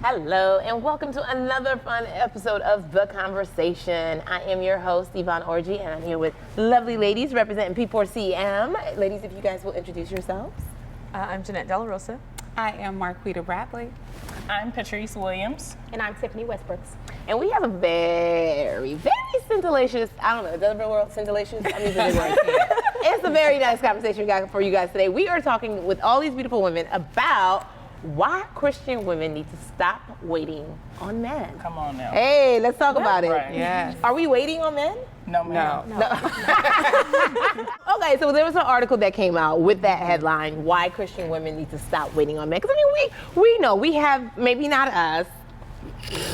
Hello, and welcome to another fun episode of The Conversation. I am your host, Yvonne Orji, and I'm here with lovely ladies representing P4CM. Ladies, if you guys will introduce yourselves. I'm Jeanette Della Rosa. I am Marquita Bradley. I'm Patrice Williams. And I'm Tiffany Westbrooks. And we have a very scintillacious, I don't know, does the word scintillacious? I'm using the word. It's a very nice conversation we got for you guys today. We are talking with all these beautiful women about why Christian women need to stop waiting on men. Come on now. Hey, let's talk about it. Right. Yes. Are we waiting on men? No, ma'am. No. Okay, so there was an article that came out with that headline, why Christian women need to stop waiting on men. Because I mean, we know, we have, maybe not us,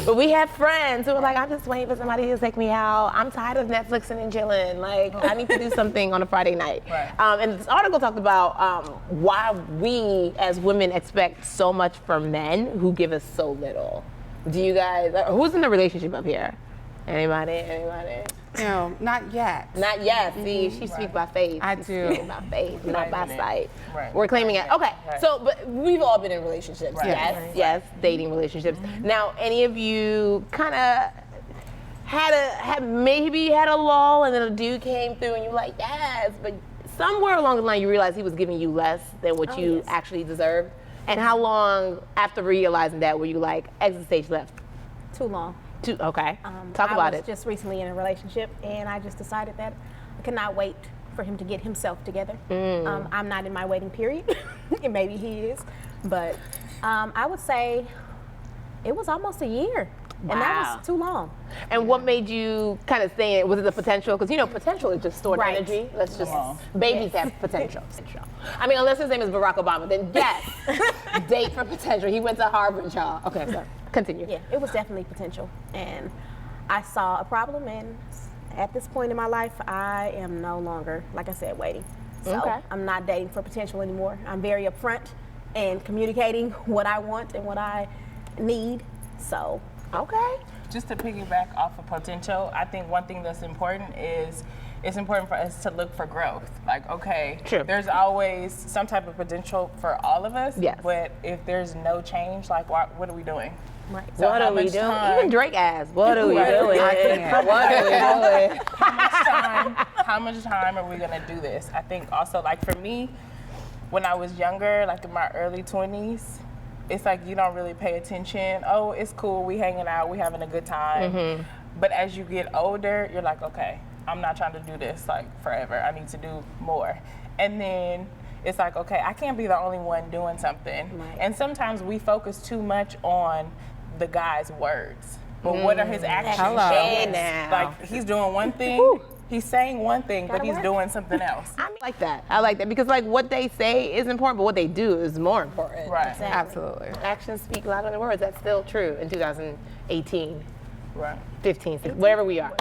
but we have friends who are like, I'm just waiting for somebody to take me out. I'm tired of Netflixing and chilling. Like, I need to do something on a Friday night. Right. And this article talked about why we as women expect so much from men who give us so little. Do you guys, who's in a relationship up here? Anybody? No, not yet. Not yet. See, she speaks by faith. I She do. speaks by faith, not by Claiming it. sight. Right. We're claiming it. Okay, Right. so, but we've all been in relationships. Right. Yes, Right. yes, dating relationships. Now, any of you kind of had a lull and then a dude came through and you were like, yes, but somewhere along the line you realized he was giving you less than what you yes. actually deserved? And how long after realizing that were you like, exit stage left? Too long. Okay, talk about I it. was just recently in a relationship, and I just decided that I could not wait for him to get himself together. I'm not in my waiting period, and maybe he is, but I would say it was almost a year, and that Wow. was too long. And what made you kind of say it? Was it the potential? Because, you know, potential is just stored Right. energy. Let's just, Yes. babies have potential. I mean, unless his name is Barack Obama, then yes, date for potential. He went to Harvard, y'all. Okay, so continue. Yeah, it was definitely potential, and I saw a problem, and at this point in my life, I am no longer, like I said, waiting. So Okay. I'm not dating for potential anymore. I'm very upfront and communicating what I want and what I need. So Okay. Just to piggyback off of potential, I think one thing that's important is it's important for us to look for growth. Like, okay, True. there's always some type of potential for all of us, Yes. but if there's no change, like, what are we doing? right. So What how are we much doing? time- Even Drake asked, what are we Right. doing? I can't. What are we doing? How much time are we gonna do this? I think also, like for me, when I was younger, like in my early 20s, it's like you don't really pay attention. Oh, it's cool, we hanging out, we having a good time. But as you get older, you're like, okay, I'm not trying to do this like forever. I need to do more. And then it's like, okay, I can't be the only one doing something. Right. And sometimes we focus too much on the guy's words. But what are his actions? Hello. Hey, now. Like he's doing one thing, he's saying one thing, but Gotta he's work. doing something else. I like that. I like that because like what they say is important, but what they do is more important. Right. Exactly. Absolutely. Actions speak louder than words. That's still true in 2018. Right. 15, 16, wherever we are.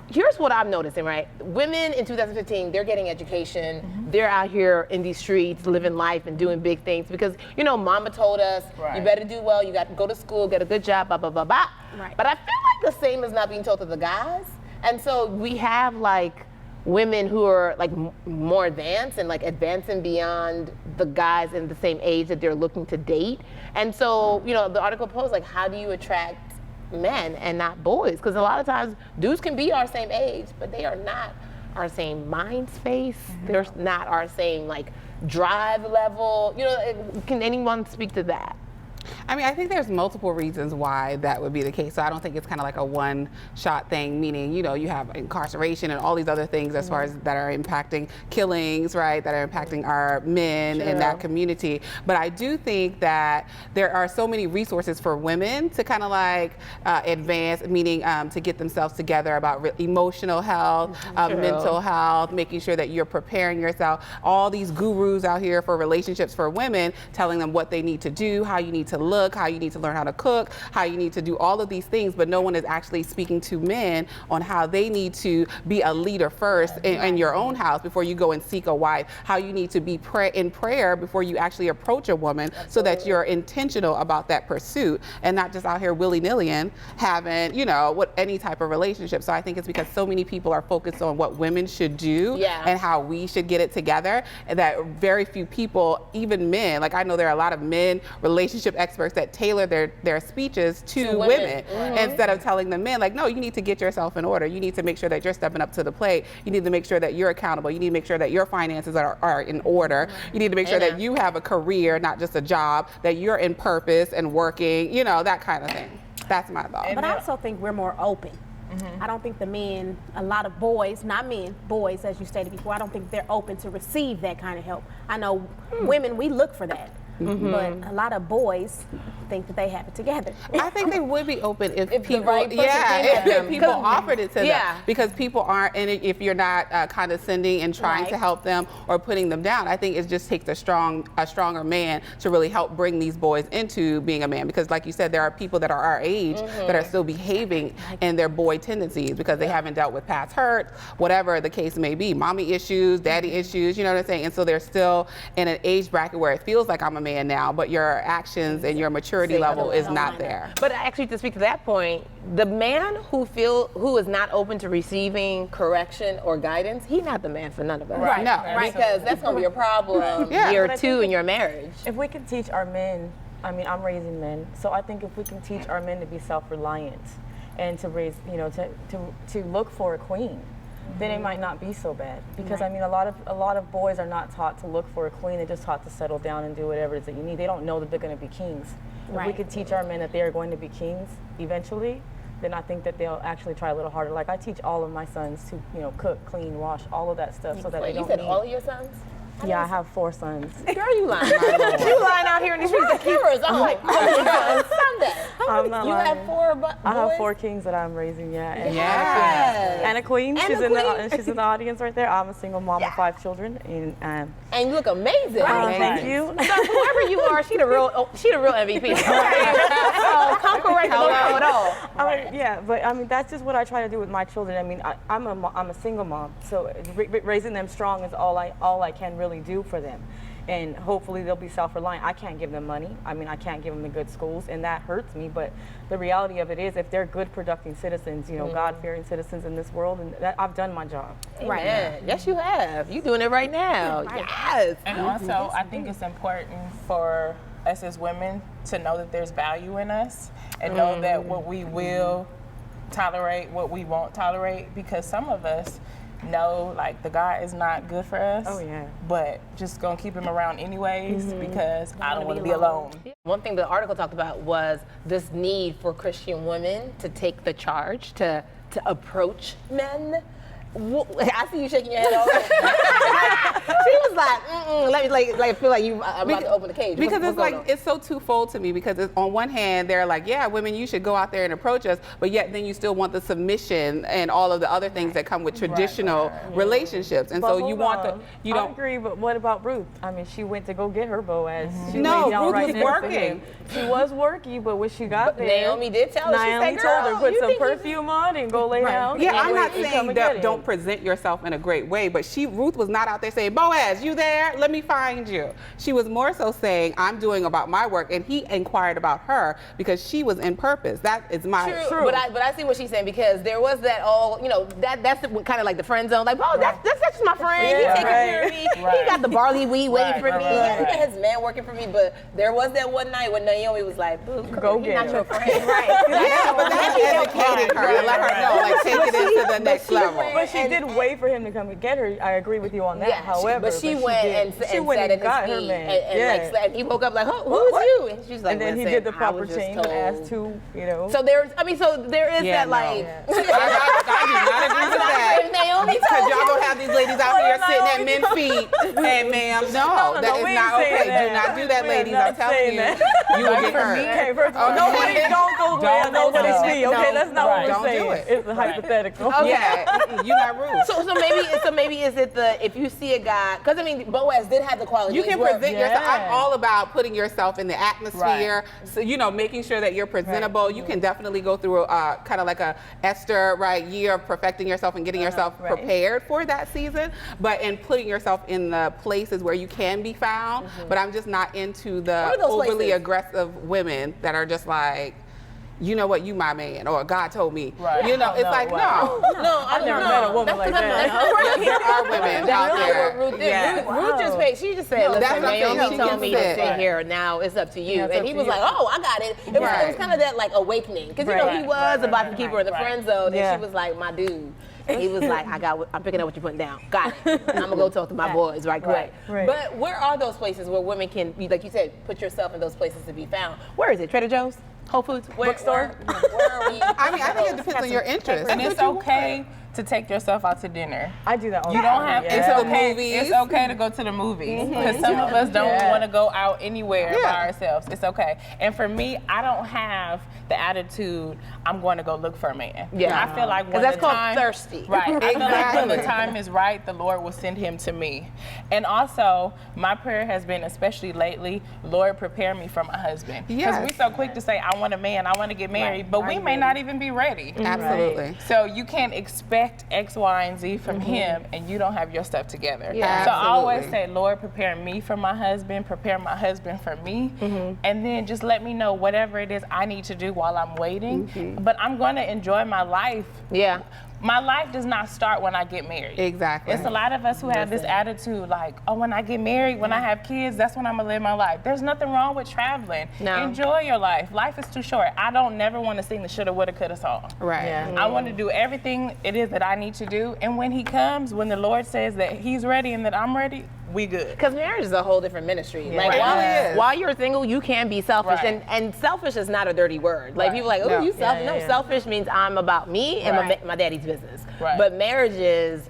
Here's what I'm noticing, right? Women in 2015, they're getting education. They're out here in these streets living life and doing big things because, you know, mama told us, Right. you better do well, you got to go to school, get a good job, blah, blah, blah, blah. Right. But I feel like the same is not being told to the guys. And so we have like women who are like more advanced and like advancing beyond the guys in the same age that they're looking to date. And so, you know, the article posed like, how do you attract men and not boys? Because a lot of times dudes can be our same age, but they are not our same mind space. They're not our same like drive level. You know, can anyone speak to that? I mean, I think there's multiple reasons why that would be the case. So I don't think it's kind of like a one-shot thing, meaning, you know, you have incarceration and all these other things as far as that are impacting killings, right, that are impacting our men in that community. But I do think that there are so many resources for women to kind of like advance, meaning to get themselves together about emotional health, mental health, making sure that you're preparing yourself. All these gurus out here for relationships for women, telling them what they need to do, how you need to look, how you need to learn how to cook, how you need to do all of these things, but no one is actually speaking to men on how they need to be a leader first in your own house before you go and seek a wife, how you need to be in prayer before you actually approach a woman so that you're intentional about that pursuit and not just out here willy-nilly and having, you know, any type of relationship. So I think it's because so many people are focused on what women should do and how we should get it together, and that very few people, even men, like I know there are a lot of men relationship experts networks that tailor their speeches to women. women instead of telling the men, like, no, you need to get yourself in order. You need to make sure that you're stepping up to the plate. You need to make sure that you're accountable. You need to make sure that your finances are in order. You need to make sure that you have a career, not just a job, that you're in purpose and working, you know, that kind of thing. That's my thought. But I also think we're more open. I don't think the men, a lot of boys, not men, boys, as you stated before, I don't think they're open to receive that kind of help. I know women, we look for that. But a lot of boys think that they have it together. I think they would be open if the people, right person came if to them. people offered it to Yeah. them. Because people aren't, and if you're not condescending and trying to Right. help them or putting them down, I think it just takes a stronger man to really help bring these boys into being a man. Because like you said, there are people that are our age that are still behaving in their boy tendencies because they haven't dealt with past hurt, whatever the case may be, mommy issues, daddy issues, you know what I'm saying? And so they're still in an age bracket where it feels like I'm a man now, but your actions and your maturity level is not there. But actually, to speak to that point, the man who is not open to receiving correction or guidance, he's not the man for none of us. Right. No. Because that's going to be a problem Yeah. year But I two think in your marriage. If we can teach our men, I mean, I'm raising men, so I think if we can teach our men to be self-reliant and to raise, you know, to look for a queen, then it might not be so bad. Because I mean, a lot of boys are not taught to look for a queen. They're just taught to settle down and do whatever it is that you need. They don't know that they're going to be kings. If we Right. could teach our men that they are going to be kings eventually, then I think that they'll actually try a little harder. Like I teach all of my sons to, you know, cook, clean, wash, all of that stuff, so that Wait, they you don't said need. all of your sons? Yeah, I have 4 sons. Girl, you lying. You lying out here in these streets. The cameras on. Like, Sunday. I'm not You lying. have 4 boys? I have 4 kings that I'm raising, yeah. And Yes. And a queen. And she's a in the queen. she's in the audience right there. I'm a single mom of 5 children, and And you look amazing. thank you. So whoever you are, she the real MVP. Okay. So come correct, don't come at all. I mean, yeah, but I mean that's just what I try to do with my children. I mean, I'm a single mom, so raising them strong is all I can really do for them. And hopefully they'll be self-reliant. I can't give them money. I mean, I can't give them the good schools, and that hurts me. But the reality of it is, if they're good, productive citizens, you know, God-fearing citizens in this world, and I've done my job. Right. Yes, you have. You doing it right now. Yes. And also, I think it's important for us as women to know that there's value in us and know that what we will tolerate, what we won't tolerate, because some of us know like the guy is not good for us. Oh, yeah. But just gonna keep him around anyways because I don't want to be alone. One thing the article talked about was this need for Christian women to take the charge, to approach men. I see you shaking your head already. She was like, let me like feel like you. I'm about to open the cage. Because What's it's like, going on? it's so twofold to me, because it's, on one hand, they're like, yeah, women, you should go out there and approach us, but yet then you still want the submission and all of the other things that come with traditional relationships. And But so you hold want on. you I don't. agree, but what about Ruth? I mean, she went to go get her Boaz. She No, laid down Ruth right was next to working. him. She was working, but when she got there, Naomi did tell her. She Naomi said, told her, "Girl, put you some think you-" perfume on and go lay down. Yeah, and I'm wait not and come saying and get that don't him. present yourself in a great way, but Ruth was not out there saying, Boaz, you there? Let me find you. She was more so saying, I'm doing about my work, and he inquired about her because she was in purpose. That is my True. But I see what she's saying, because there was that that's kind of like the friend zone. Like, oh, that's just my friend. He Yeah, taking care of me. Right. He got the barley wheat waiting for Right, me. right, Yeah, he right. got his man working for me. But there was that one night when Naomi was like, boo, Go he's get not him. your friend. Right. Yeah, but that's educating her and let her know, like, take it into the next level. But she did wait for him to come and get her. I agree with you on that. Yeah, However, she went and she went sat and at got his her feet, man. and Yeah. like he woke up like, who's you? And she's like, And then he "Listen, did the I proper was just change and told." asked who, you know. So there is Yeah, that no. like. I do not agree with that. If Naomi Because told y'all you. gonna have these ladies out here sitting at men's feet. Hey, ma'am, no, that we is ain't not saying okay. that. Do not do that, We are ladies. not I'm telling saying you, that. you will get Okay, hurt. first of all, nobody don't go lay on nobody's no. feet. Okay, No, that's not right. what we're Don't do saying. it. It's a hypothetical. Yeah, you're not rude. So maybe is it if you see a guy, because I mean Boaz did have the qualities. You can where- present yourself. I'm Yeah. all about putting yourself in the atmosphere. So, making sure that you're presentable. You can definitely go through kind of like a Esther, year of perfecting yourself and getting yourself right. prepared for that season. But in putting yourself in the places where you can be found. But I'm just not into the What are those overly places? aggressive women that are just like, you know what, you my man, or God told me. Right. You know, it's No, like, wow. No, I've never met a woman like that. There are women out there. Ruth did. Yeah. Ruth just paid. She just said, that's "Listen, what I'm saying. Naomi She told can me to sit. sit here. Now it's up to you." Yeah, it's And up he to was you. like, "Oh, I got it." It was kind of that like awakening, because you know he was about to keep her in the friend zone, Yeah. and she was like, "My dude." And he was like, I'm picking up what you're putting down. Got it. I'm gonna go talk to my boys right quick. Right. But where are those places where women can, like you said, put yourself in those places to be found? Where is it? Trader Joe's? Whole Foods? Bookstore? Where are we? I mean, I think it depends on your interest. And it's okay to take yourself out to dinner. I do that all You the don't time. have it's To the okay. movies. It's okay to go to the movies because some of us don't want to go out anywhere by ourselves. It's okay. And for me, I don't have the attitude I'm going to go look for a man. Yeah. I feel like when that's the called time, thirsty. Right. I feel like when the Exactly. time is right, the Lord will send him to me. And also, my prayer has been, especially lately, Lord, prepare me for my husband. Because Yes. we're so quick to say, I want a man, I want to get married, but we may not even be ready. Absolutely. So you can't expect X, Y, and Z from him, and you don't have your stuff together. Yeah, so I always absolutely. say, Lord, prepare me for my husband, prepare my husband for me, and then just let me know whatever it is I need to do while I'm waiting. But I'm going to enjoy my life. Yeah. My life does not start when I get married. Exactly. It's a lot of us who have this attitude like, oh, when I get married, when I have kids, that's when I'm gonna live my life. There's nothing wrong with traveling. No. Enjoy your life. Life is too short. I don't never want to sing the shoulda, woulda, coulda song. Right. Yeah. I want to do everything it is that I need to do. And when he comes, when the Lord says that he's ready and that I'm ready, we good. Because marriage is a whole different ministry. Like Right. while, It is. while you're single, you can be selfish, Right. and selfish is not a dirty word. Like Right. people are like, oh, No. you selfish. Yeah, No, yeah. selfish means I'm about me and Right. my daddy's business. Right. But marriage is,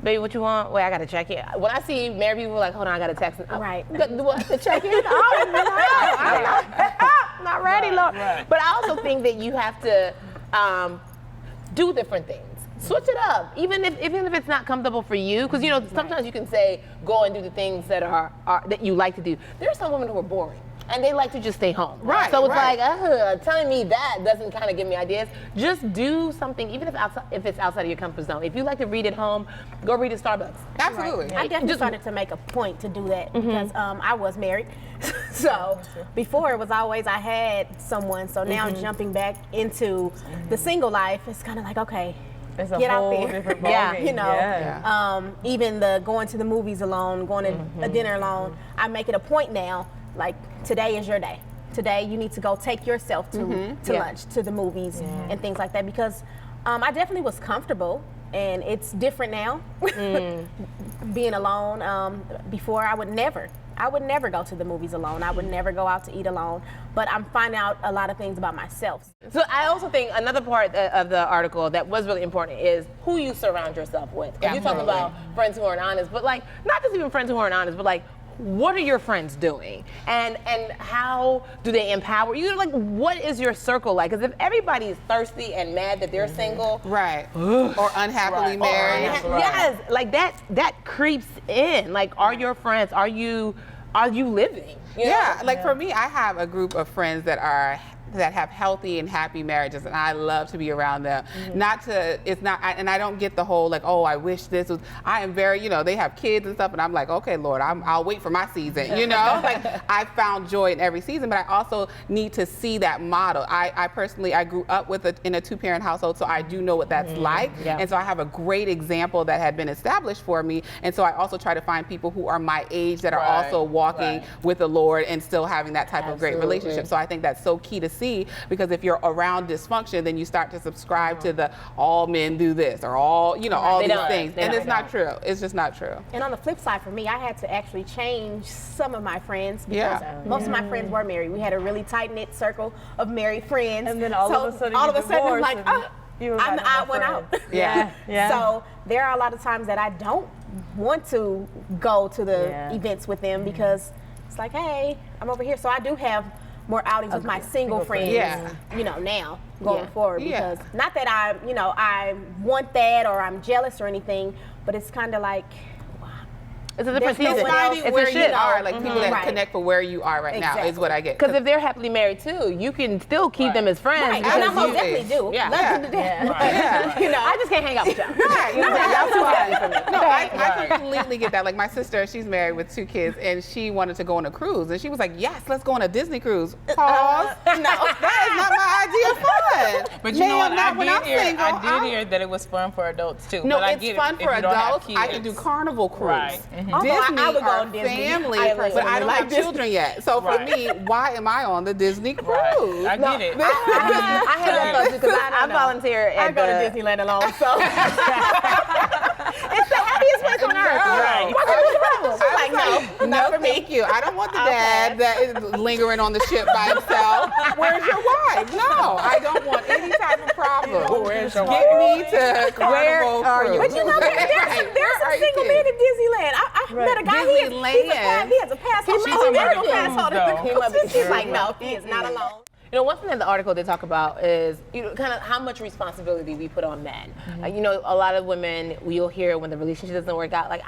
baby, what you want? Wait, I gotta check it. When I see married people, like, hold on, I gotta text. Right. Do I have to check in? I'm not ready, Lord. Right. But I also think that you have to do different things. Switch it up, even if it's not comfortable for you, because you know sometimes you can say go and do the things that are that you like to do. There are some women who are boring and they like to just stay home. Right, So it's right. like telling me that doesn't kind of give me ideas. Just do something, even if it's outside of your comfort zone. If you like to read at home, go read at Starbucks. Absolutely. I definitely started to make a point to do that because I was married. So before it was always I had someone. So now jumping back into the single life, it's kind of like, okay, It's a get out whole there. different Yeah. ballgame. You know, Yeah. even the going to the movies alone, going to a dinner alone, I make it a point now, like today is your day. Today you need to go take yourself to Yeah. lunch, to the movies and things like that because I definitely was comfortable and it's different now being alone. Before I would never go to the movies alone. I would never go out to eat alone, but I'm finding out a lot of things about myself. So I also think another part of the article that was really important is who you surround yourself with. And you talk Absolutely. about friends who aren't honest, but like not just even friends who aren't honest, but like what are your friends doing, and how do they empower you? Like, what is your circle like? Because if everybody's thirsty and mad that they're single, Right. Or unhappily Right. married. yes, like that creeps in. Like, are your friends? Are you living? You know? Yeah, like for me, I have a group of friends that have healthy and happy marriages, and I love to be around them. And I don't get the whole like, oh, I wish this was. I am very, they have kids and stuff, and I'm like, okay, Lord, I'll wait for my season. Like I found joy in every season, but I also need to see that model. I personally, I grew up in a 2-parent household, so I do know what that's like, Yeah. and so I have a great example that had been established for me, and so I also try to find people who are my age that are Right, also walking right. with the Lord and still having that type of great Absolutely. relationship. So I think that's so key to see, because if you're around dysfunction, then you start to subscribe to the all men do this or all these don't. things, They and don't. it's not true. It's just not true. And on the flip side, for me, I had to actually change some of my friends because Yeah. most of my friends were married. We had a really tight knit circle of married friends. And then all of a sudden all you of a sudden, I'm divorced like, and oh, you I'm the had no odd one out. friends. Yeah. Yeah. So there are a lot of times that I don't want to go to the Yeah. events with them because it's like, hey, I'm over here. So I do have more outings with my single friends, Yeah. now going Yeah. forward Yeah. because not that I want that or I'm jealous or anything, but it's kind of like, It's a different There's no season. one else. Finding It's where a you shift. are, like people that Right. connect for where you are right now, is Exactly. what I get. Because if they're happily married too, you can still keep them as friends. right, because and I most you- definitely do. Yeah. Love Yeah. them to death. Yeah. I just can't hang out with y'all. Right, You know what I'm saying? Y'all too happy for me. No, I completely get that. Like my sister, she's married with 2 kids, and she wanted to go on a cruise, and she was like, "Yes, let's go on a Disney cruise." Pause. No. That is not my idea of fun. But you know what? Not when I'm single. I did hear that it was fun for adults too. No, but I it's get fun it for if you don't have adults. I can kids. do Carnival cruise. Right. Although Disney I would go are on Disney. family, I but I personally don't like have Disney. children yet. So for Right. me, why am I on the Disney cruise? Right. I get it. I had that thought too because I volunteer at I go to the Disneyland alone, so. It's the happiest place on earth. Right. What's the problem? She's like, no, No, not for me. thank you. I don't want the dad that is lingering on the ship by himself. Where's your wife? No, I don't want any type of problem. Where's your Get me to Carnival are you? cruise. But you know, there's Where some are you single kidding? men in Disneyland. I met a guy. He has a pass holder. She's talking about He the pass cruise, holder. though. She's like, no, he is not alone. You know, one thing that the article did talk about is, you know, kind of how much responsibility we put on men. You know, a lot of women, you'll hear when the relationship doesn't work out, like,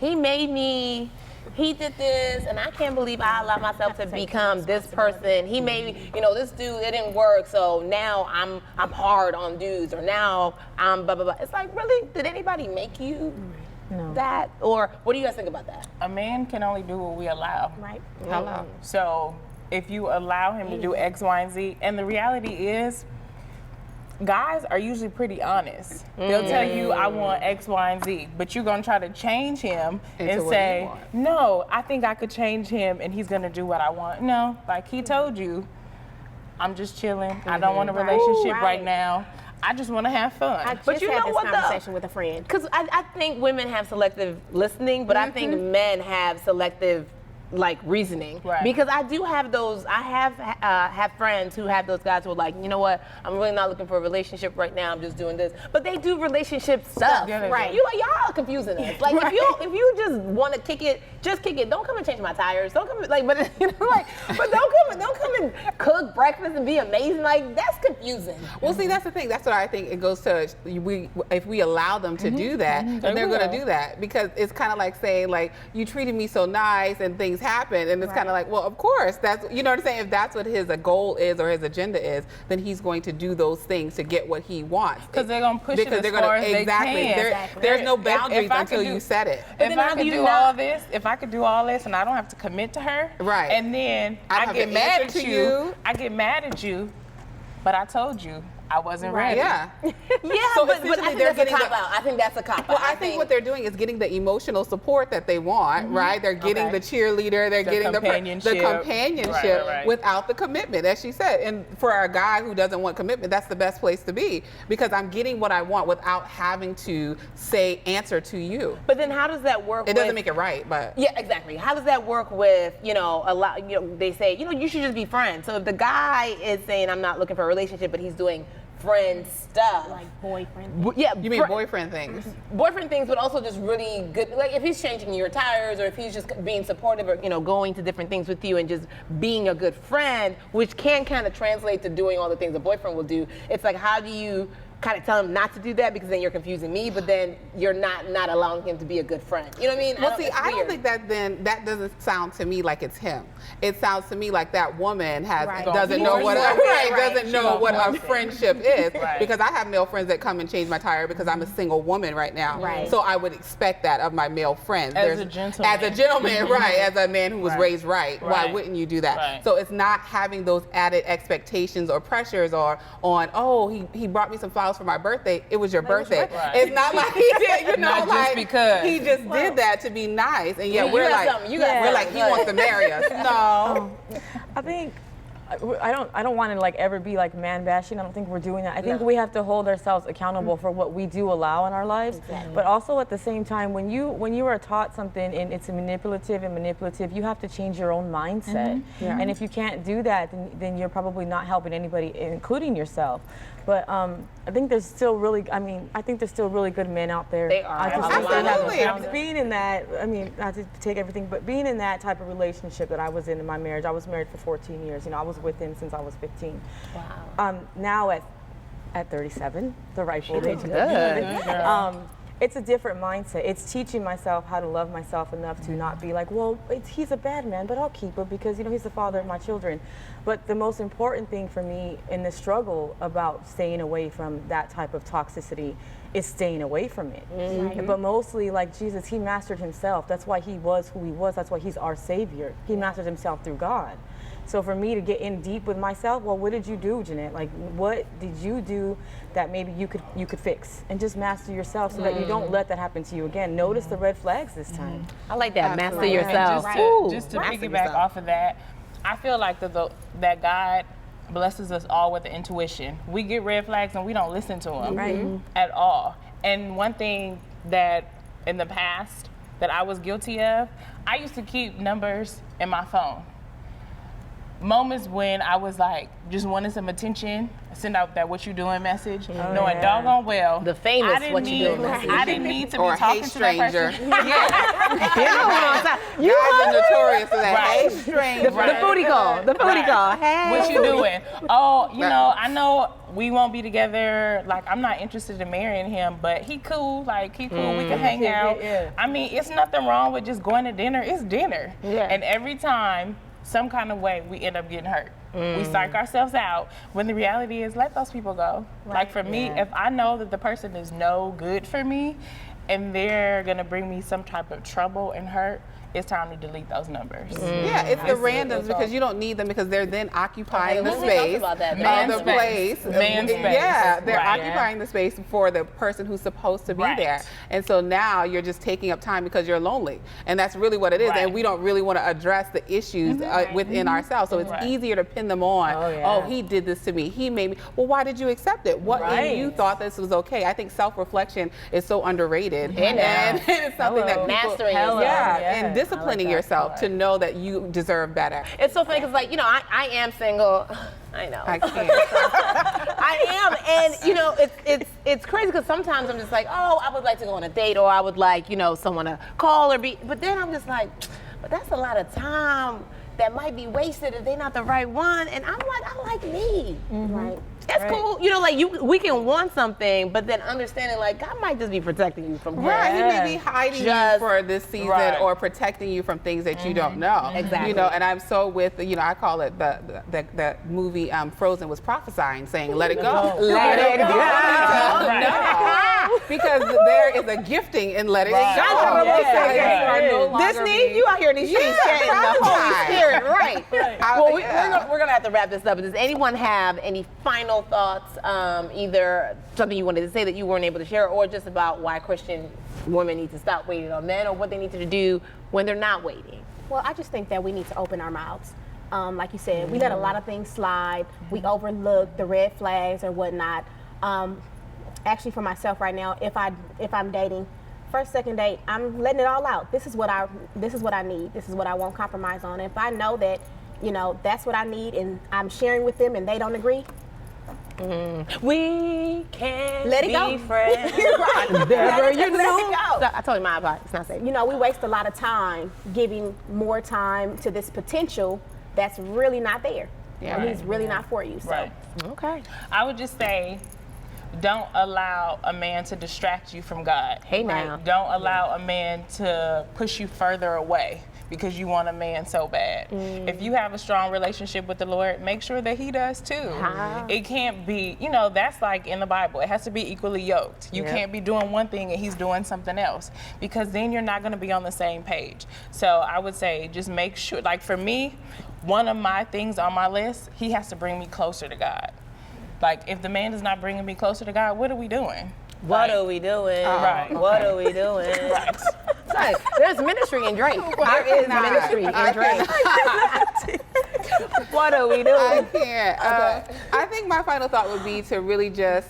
he made me, he did this, and I can't believe I allowed myself to become this person. He made me, you know, this dude, it didn't work, so now I'm hard on dudes, or now I'm blah, blah, blah. It's like, really? Did anybody make you that? Or what do you guys think about that? A man can only do what we allow. Right. Hello. So if you allow him to do X, Y, and Z, and the reality is, guys are usually pretty honest. They'll tell you, I want X, Y, and Z, but you're gonna try to change him Into and what say, you want. no, I think I could change him and he's gonna do what I want. No, like he told you, I'm just chilling. I don't want a relationship right Right. now. I just wanna have fun. I But just you had know this what, though? conversation with a friend. Because I think women have selective listening, but I think men have selective like reasoning. Right. Because I do have those. I have friends who have those guys who are like, you know what? I'm really not looking for a relationship right now. I'm just doing this. But they do relationship stuff. Yeah, they do. Right. You like y'all are confusing us. Like if you just want to kick it, just kick it. Don't come and change my tires. Don't come and, like, but you know, like, but don't come and cook breakfast and be amazing. Like that's confusing. Well, see, that's the thing. That's what I think it goes to. If we allow them to do that, then they're going to do that, because it's kind of like saying, like, you treated me so nice and things happen, and it's kind of like, well, of course, that's, you know what I'm saying. If that's what his goal is or his agenda is, then he's going to do those things to get what he wants. Because they're gonna push it as gonna, far as they exactly. can. There's no boundaries If I until could you do- set it. If then I how could do you do not- all this, if I could do all this and I don't have to commit to her, Right. And then I don't I have get to mad answer at to you, you. I get mad at you, but I told you I wasn't ready. Yeah. Yeah, So but I essentially think they're that's a getting cop the- out. I think that's a cop out. Well, I think what they're doing is getting the emotional support that they want, right? They're getting Okay. the cheerleader, they're getting the companionship. companionship Right. without the commitment, as she said. And for a guy who doesn't want commitment, that's the best place to be, because I'm getting what I want without having to answer to you. But then how does that work? It doesn't with, make it right, but Yeah, exactly. How does that work with, you know, a lot, you know, they say, you know, you should just be friends. So if the guy is saying, I'm not looking for a relationship, but he's doing friend stuff. Like boyfriend. Yeah, you mean boyfriend things. boyfriend things, but also just really good. Like if he's changing your tires, or if he's just being supportive, or, you know, going to different things with you and just being a good friend, which can kind of translate to doing all the things a boyfriend will do. It's like, how do you kind of tell him not to do that, because then you're confusing me, but then you're not allowing him to be a good friend. You know what I mean? Well, see, it's I don't weird. think that doesn't sound to me like it's him. It sounds to me like that woman doesn't know what doesn't know what a friendship is. Right. Because I have male friends that come and change my tire because I'm a single woman right now. Right. So I would expect that of my male friends. As a gentleman. As a gentleman, right? As a man who was Right. raised right. Why Right. wouldn't you do that? Right. So it's not having those added expectations or pressures or on, oh, he brought me some flowers for my birthday. It was your birthday. Right. It's not like he did, you know, Not just like because. he just did that to be nice, and yet You we're got like, something. You got we're like, something. he wants to marry us. No. I think I don't want to like ever be like man bashing. I don't think we're doing that. I think we have to hold ourselves accountable for what we do allow in our lives. But also at the same time, when you are taught something and it's manipulative, you have to change your own mindset. And if you can't do that, then you're probably not helping anybody, including yourself. But I think there's still really, there's still really good men out there. They are. I just Absolutely. have being in that, not to take everything, but being in that type of relationship that I was in my marriage. I was married for 14 years. You know, I was with him since I was 15. Wow. Now at 37, the rightful age. Good. It's a different mindset. It's teaching myself how to love myself enough to not be like, well, he's a bad man, but I'll keep him because, you know, he's the father of my children. But the most important thing for me in the struggle about staying away from that type of toxicity is staying away from it. But mostly, like Jesus, he mastered himself. That's why he was who he was. That's why he's our savior. He mastered himself through God. So for me to get in deep with myself, well, what did you do, Jeanette? Like, what did you do that maybe you could fix, and just master yourself so that you don't let that happen to you again. Notice the red flags this time. I like that. Master Absolutely. And yourself. just to Master piggyback yourself. off of that, I feel like that God blesses us all with the intuition. We get red flags and we don't listen to them at all. And one thing that in the past that I was guilty of, I used to keep numbers in my phone. Moments when I was like, just wanted some attention, send out that "what you doing" message, knowing doggone well The famous I didn't "what you doing" need- message. I didn't need to Or be talking hey, to that stranger. person. Yeah, Guys are notorious for that. Right. Hey, stranger. The booty call. The booty Right. call. Hey. what you doing? Oh, you know, I know we won't be together. Like, I'm not interested in marrying him, but he cool. Like, he cool. We can hang out. Yeah. I mean, it's nothing wrong with just going to dinner. It's dinner. Yeah. And every time, some kind of way, we end up getting hurt. We psych ourselves out when the reality is, let those people go. Like, for me, if I know that the person is no good for me and they're gonna bring me some type of trouble and hurt, it's time to delete those numbers. Yeah, it's the randoms because you don't need them because they're then occupying the When we talked space about that, of Man the space. place. Man space. Yeah, they're Right. occupying the space for the person who's supposed to be Right. there. And so now you're just taking up time because you're lonely. And that's really what it is. Right. And we don't really want to address the issues within ourselves. So it's Right. easier to pin them on. Oh, yeah. Oh, he did this to me. He made me. Well, why did you accept it? What Right. in you thought this was okay? I think self-reflection is so underrated. And it's something that people, Mastering Hello. yourself. yeah, Yeah. and disciplining yourself to know that you deserve better. It's so funny because, like, you know, I am single. I know. I can't. I am, and you know, it's crazy because sometimes I'm just like, oh, I would like to go on a date, or I would like, you know, someone to call or be, but then I'm just like, but that's a lot of time that might be wasted if they're not the right one, and I'm like, I like me. Right. That's cool, you know, like we can want something, but then understanding like God might just be protecting you from Right, he that. may be hiding you Just- for this season Right. or protecting you from things that you don't know. Exactly. You know, and I'm so with, you know, I call it the movie Frozen was prophesying, saying, let it go. Let it go. No. Because there is a gifting in letting Right. it go. That's what I'm saying. Because you are no longer Disney, being- you out here in these streets Yeah, getting the Holy prophesy. Spirit, right? I- Well, yeah. we're gonna have to wrap this up. Does anyone have any final thoughts? Either something you wanted to say that you weren't able to share, or just about why Christian women need to stop waiting on men, or what they need to do when they're not waiting? Well, I just think that we need to open our mouths. Like you said, we let a lot of things slide. We overlook the red flags or whatnot. Actually, for myself right now, if I'm dating, first, second date, I'm letting it all out. This is what I need. This is what I won't compromise on. If I know that, you know, that's what I need, and I'm sharing with them, and they don't agree, We can let it be go. friends. Right. Never Let you it know. go. So, I told you my advice. It's not safe. You know, we waste a lot of time giving more time to this potential that's really not there. Yeah. And he's really not for you. So. Right. Okay. I would just say, don't allow a man to distract you from God. Hey now. Don't allow a man to push you further away because you want a man so bad. If you have a strong relationship with the Lord, make sure that he does too. It can't be, you know, that's like in the Bible. It has to be equally yoked. You can't be doing one thing and he's doing something else, because then you're not going to be on the same page. So I would say just make sure, like for me, one of my things on my list, he has to bring me closer to God. Like, if the man is not bringing me closer to God, what are we doing? What are we doing? Right. What are we doing? Right. Sorry, there's ministry in Drake. There is cannot. ministry I in Drake. What are we doing? I can't. I think my final thought would be to really just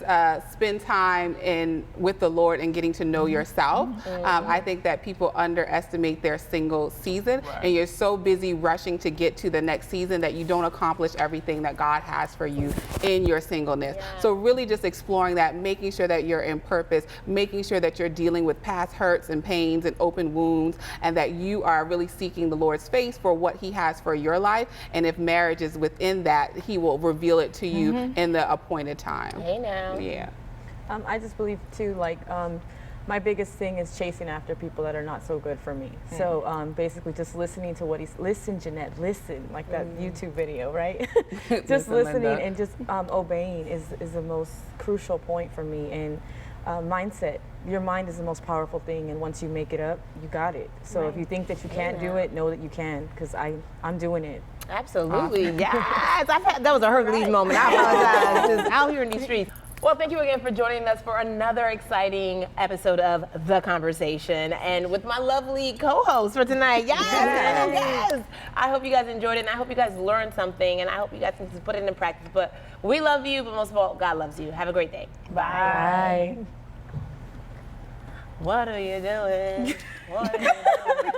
spend time with the Lord and getting to know yourself. I think that people underestimate their single season, and you're so busy rushing to get to the next season that you don't accomplish everything that God has for you in your singleness. So really just exploring that, making sure that you're in purpose, making sure that you're dealing with past hurts and pains and open wounds, and that you are really seeking the Lord's face for what he has for your life. And if marriage is within that, he will reveal it to you in the appointed time. Hey now. Yeah. I just believe too, like, my biggest thing is chasing after people that are not so good for me. So basically just listening to what listen, Jeanette, listen, like that YouTube video, right? Just Listen, listening Linda. and just obeying is the most crucial point for me. And mindset, your mind is the most powerful thing, and once you make it up, you got it. So if you think that you can't do it, know that you can, because I'm doing it. Absolutely, yes. That was a Hercules moment. I apologize. Just out here in these streets. Well, thank you again for joining us for another exciting episode of The Conversation, and with my lovely co-host for tonight. Yes. I hope you guys enjoyed it, and I hope you guys learned something, and I hope you guys can just put it into practice. But we love you, but most of all, God loves you. Have a great day. Bye. What are you doing? What are you doing?